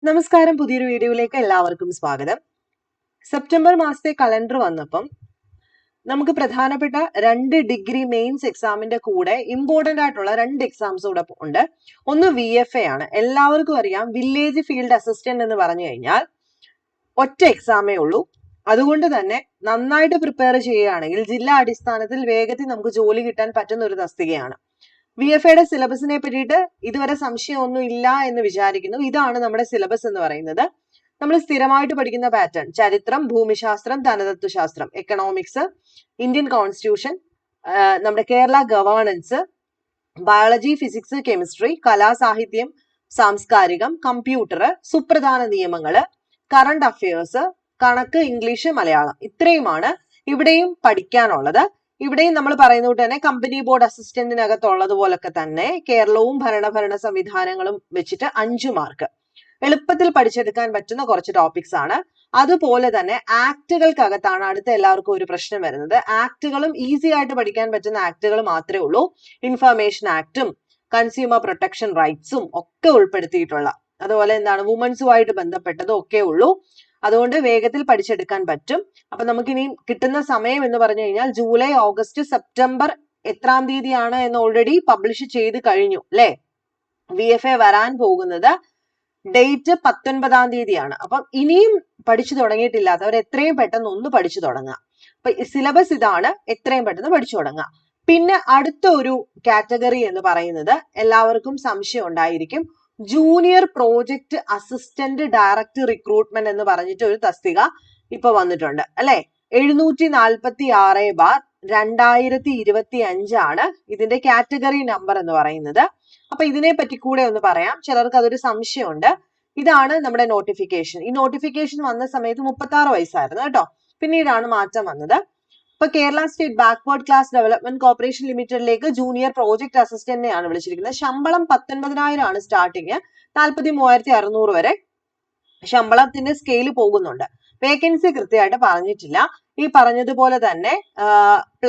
നമസ്കാരം, പുതിയൊരു വീഡിയോയിലേക്ക് എല്ലാവർക്കും സ്വാഗതം. സെപ്റ്റംബർ മാസത്തെ കലണ്ടർ വന്നപ്പം നമുക്ക് പ്രധാനപ്പെട്ട 2 ഡിഗ്രി മെയിൻസ് എക്സാമിന്റെ കൂടെ ഇമ്പോർട്ടന്റ് ആയിട്ടുള്ള 2 എക്സാംസ് കൂടെ ഉണ്ട്. ഒന്ന് VFA ആണ്. എല്ലാവർക്കും അറിയാം, വില്ലേജ് ഫീൽഡ് അസിസ്റ്റന്റ് എന്ന് പറഞ്ഞു കഴിഞ്ഞാൽ ഒറ്റ എക്സാമേ ഉള്ളൂ. അതുകൊണ്ട് തന്നെ നന്നായിട്ട് പ്രിപ്പയർ ചെയ്യുകയാണെങ്കിൽ ജില്ലാ അടിസ്ഥാനത്തിൽ വേഗത്തിൽ നമുക്ക് ജോലി കിട്ടാൻ പറ്റുന്ന ഒരു തസ്തികയാണ്. VFAയുടെ സിലബസിനെ പറ്റിയിട്ട് ഇതുവരെ സംശയമൊന്നും ഇല്ല എന്ന് വിചാരിക്കുന്നു. ഇതാണ് നമ്മുടെ സിലബസ് എന്ന് പറയുന്നത്. നമ്മൾ സ്ഥിരമായിട്ട് പഠിക്കുന്ന പാറ്റേൺ: ചരിത്രം, ഭൂമിശാസ്ത്രം, ധനതത്വശാസ്ത്രം, എക്കണോമിക്സ്, ഇന്ത്യൻ കോൺസ്റ്റിറ്റ്യൂഷൻ, നമ്മുടെ Kerala governance, biology, physics, chemistry, കലാസാഹിത്യം, സാംസ്കാരികം, കമ്പ്യൂട്ടർ, സുപ്രധാന നിയമങ്ങള്, കറണ്ട് അഫയേഴ്സ്, കണക്ക്, ഇംഗ്ലീഷ്, മലയാളം. ഇത്രയുമാണ് ഇവിടെയും പഠിക്കാനുള്ളത്. ഇവിടെയും നമ്മൾ പറയുന്നത് തന്നെ കമ്പനി ബോർഡ് അസിസ്റ്റന്റിനകത്തുള്ളതുപോലൊക്കെ തന്നെ കേരളവും ഭരണ സംവിധാനങ്ങളും വെച്ചിട്ട് 5 മാർക്ക് എളുപ്പത്തിൽ പഠിച്ചെടുക്കാൻ പറ്റുന്ന കുറച്ച് ടോപ്പിക്സ് ആണ്. അതുപോലെ തന്നെ ആക്ടുകൾക്കകത്താണ് അടുത്ത എല്ലാവർക്കും ഒരു പ്രശ്നം വരുന്നത്. ആക്ടുകളും ഈസി ആയിട്ട് പഠിക്കാൻ പറ്റുന്ന ആക്ടുകൾ മാത്രമേ ഉള്ളൂ. ഇൻഫർമേഷൻ ആക്ടും കൺസ്യൂമർ പ്രൊട്ടക്ഷൻ റൈറ്റ്സും ഒക്കെ ഉൾപ്പെടുത്തിയിട്ടുള്ള, അതുപോലെ എന്താണ് വുമൻസുമായിട്ട് ബന്ധപ്പെട്ടതും ഒക്കെ ഉള്ളൂ. അതുകൊണ്ട് വേഗത്തിൽ പഠിച്ചെടുക്കാൻ പറ്റും. അപ്പൊ നമുക്കിനി കിട്ടുന്ന സമയം എന്ന് പറഞ്ഞു കഴിഞ്ഞാൽ ജൂലൈ, ഓഗസ്റ്റ്, സെപ്റ്റംബർ എത്രാം തീയതിയാണ് എന്ന് ഓൾറെഡി പബ്ലിഷ് ചെയ്ത് കഴിഞ്ഞു അല്ലെ. VFA വരാൻ പോകുന്നത് ഡേറ്റ് 19-ാം തീയതിയാണ്. അപ്പൊ ഇനിയും പഠിച്ചു തുടങ്ങിയിട്ടില്ലാത്തവർ എത്രയും പെട്ടെന്ന് ഒന്ന് പഠിച്ചു തുടങ്ങുക. അപ്പൊ സിലബസ് ഇതാണ്, എത്രയും പെട്ടെന്ന് പഠിച്ചു തുടങ്ങുക. പിന്നെ അടുത്ത ഒരു കാറ്റഗറി എന്ന് പറയുന്നത് എല്ലാവർക്കും സംശയം ഉണ്ടായിരിക്കും, junior project assistant director recruitment എന്ന് പറഞ്ഞിട്ട് ഒരു തസ്തിക ഇപ്പൊ വന്നിട്ടുണ്ട് അല്ലെ. 746/2025 ആണ് ഇതിന്റെ കാറ്റഗറി നമ്പർ എന്ന് പറയുന്നത്. അപ്പൊ ഇതിനെ പറ്റി കൂടെ ഒന്ന് പറയാം, ചിലർക്ക് അതൊരു സംശയമുണ്ട്. ഇതാണ് നമ്മുടെ നോട്ടിഫിക്കേഷൻ. ഈ നോട്ടിഫിക്കേഷൻ വന്ന സമയത്ത് 36 വയസ്സായിരുന്നു കേട്ടോ. പിന്നീടാണ് മാറ്റം വന്നത്. ഇപ്പൊ Kerala state backward class development corporation ലിമിറ്റഡിലേക്ക് ജൂനിയർ പ്രോജക്ട് അസിസ്റ്റന്റിനെയാണ് വിളിച്ചിരിക്കുന്നത്. ശമ്പളം 19,000 ആണ് സ്റ്റാർട്ടിങ്, 43,600 വരെ ശമ്പളത്തിന്റെ സ്കെയിൽ പോകുന്നുണ്ട്. വേക്കൻസി കൃത്യമായിട്ട് പറഞ്ഞിട്ടില്ല. ഈ പറഞ്ഞതുപോലെ തന്നെ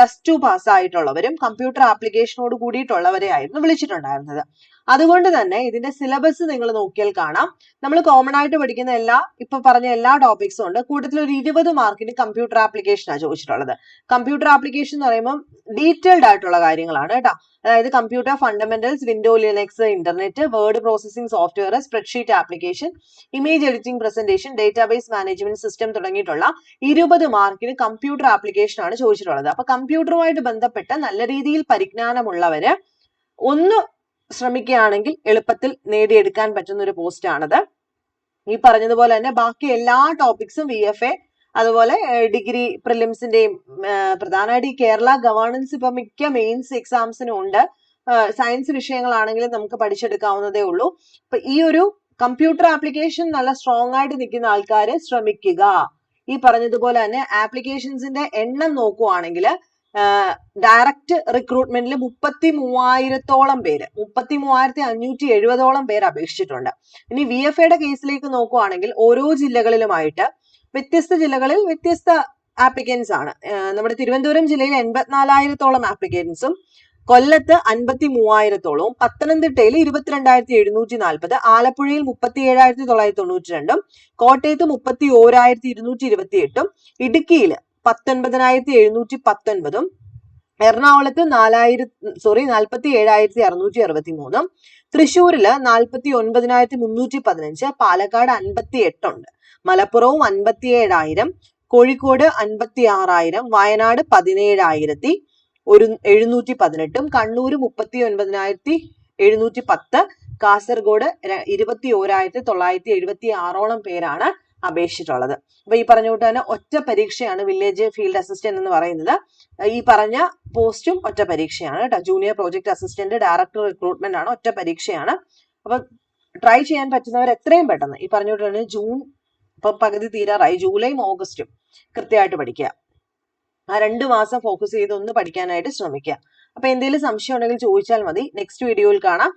+2 പാസ്സായിട്ടുള്ളവരും കമ്പ്യൂട്ടർ ആപ്ലിക്കേഷനോട് കൂടിയിട്ടുള്ളവരെ ആയിരുന്നു വിളിച്ചിട്ടുണ്ടായിരുന്നത്. അതുകൊണ്ട് തന്നെ ഇതിന്റെ സിലബസ് നിങ്ങൾ നോക്കിയാൽ കാണാം, നമ്മൾ കോമൺ ആയിട്ട് പഠിക്കുന്ന ഇപ്പൊ പറഞ്ഞ എല്ലാ ടോപ്പിക്സും ഉണ്ട്. കൂട്ടത്തിൽ ഒരു 20 മാർക്കിന് കമ്പ്യൂട്ടർ ആപ്ലിക്കേഷനാണ് ചോദിച്ചിട്ടുള്ളത്. കമ്പ്യൂട്ടർ ആപ്ലിക്കേഷൻ എന്ന് പറയുമ്പോൾ ഡീറ്റെയിൽഡ് ആയിട്ടുള്ള കാര്യങ്ങളാണ് കേട്ടോ. അതായത് computer fundamentals, window, Linux, internet, word processing software, spreadsheet application, image editing, presentation, database management system തുടങ്ങിയിട്ടുള്ള 20 മാർക്കിന് കമ്പ്യൂട്ടർ ആപ്ലിക്കേഷൻ ആണ് ചോദിച്ചിട്ടുള്ളത്. അപ്പൊ കമ്പ്യൂട്ടറുമായിട്ട് ബന്ധപ്പെട്ട് നല്ല രീതിയിൽ പരിജ്ഞാനമുള്ളവര് ഒന്ന് ശ്രമിക്കുകയാണെങ്കിൽ എളുപ്പത്തിൽ നേടിയെടുക്കാൻ പറ്റുന്ന ഒരു പോസ്റ്റ് ആണത്. ഈ പറഞ്ഞതുപോലെ തന്നെ ബാക്കി എല്ലാ ടോപ്പിക്സും VFA, അതുപോലെ ഡിഗ്രി പ്രിലിംസിന്റെയും പ്രധാനമായിട്ട് ഈ കേരള ഗവേണൻസ് ഇപ്പൊ മിക്ക മെയിൻസ് എക്സാംസിനും ഉണ്ട്. സയൻസ് വിഷയങ്ങളാണെങ്കിലും നമുക്ക് പഠിച്ചെടുക്കാവുന്നതേ ഉള്ളൂ. അപ്പൊ ഈ ഒരു കമ്പ്യൂട്ടർ ആപ്ലിക്കേഷൻ നല്ല സ്ട്രോങ് ആയിട്ട് നിൽക്കുന്ന ആൾക്കാർ ശ്രമിക്കുക. ഈ പറഞ്ഞതുപോലെ തന്നെ ആപ്ലിക്കേഷൻസിന്റെ എണ്ണം നോക്കുവാണെങ്കിൽ ഡയറക്റ്റ് റിക്രൂട്ട്മെന്റിൽ 33,000-ഓളം പേര്, 33,570-ഓളം പേര് അപേക്ഷിച്ചിട്ടുണ്ട്. ഇനി VFAയുടെ കേസിലേക്ക് നോക്കുവാണെങ്കിൽ ഓരോ ജില്ലകളിലുമായിട്ട് വ്യത്യസ്ത ജില്ലകളിൽ വ്യത്യസ്ത ആപ്ലിക്കൻസ് ആണ്. നമ്മുടെ തിരുവനന്തപുരം ജില്ലയിൽ 84,000-ഓളം ആപ്ലിക്കൻസും, കൊല്ലത്ത് 53,000-ഓളവും, പത്തനംതിട്ടയിൽ 22,740, ആലപ്പുഴയിൽ 37,992, കോട്ടയത്ത് 31,228, ഇടുക്കിയിൽ 19,719, എറണാകുളത്ത് 47,663, തൃശ്ശൂരില് 49,315, പാലക്കാട് 58 ഉണ്ട്, മലപ്പുറവും 57,000, കോഴിക്കോട് 56,000, വയനാട് 17,718, കണ്ണൂർ 39,710, കാസർഗോഡ് 21,976-ഓളം പേരാണ് അപേക്ഷിച്ചിട്ടുള്ളത്. അപ്പൊ ഈ പറഞ്ഞ കൂട്ട് തന്നെ ഒറ്റ പരീക്ഷയാണ് വില്ലേജ് ഫീൽഡ് അസിസ്റ്റന്റ് എന്ന് പറയുന്നത്. ഈ പറഞ്ഞ പോസ്റ്റും ഒറ്റ പരീക്ഷയാണ് കേട്ടോ. Junior project assistant director recruitment ആണ്, ഒറ്റ പരീക്ഷയാണ്. അപ്പൊ ട്രൈ ചെയ്യാൻ പറ്റുന്നവർ എത്രയും പെട്ടെന്ന്, ഈ പറഞ്ഞ കൂട്ട് തന്നെ ജൂൺ ഇപ്പൊ പകുതി തീരാറായി, ജൂലൈയും ഓഗസ്റ്റും കൃത്യമായിട്ട് പഠിക്കുക. ആ 2 മാസം ഫോക്കസ് ചെയ്ത് ഒന്ന് പഠിക്കാനായിട്ട് ശ്രമിക്കുക. അപ്പൊ എന്തെങ്കിലും സംശയം ഉണ്ടെങ്കിൽ ചോദിച്ചാൽ മതി. നെക്സ്റ്റ് വീഡിയോയിൽ കാണാം.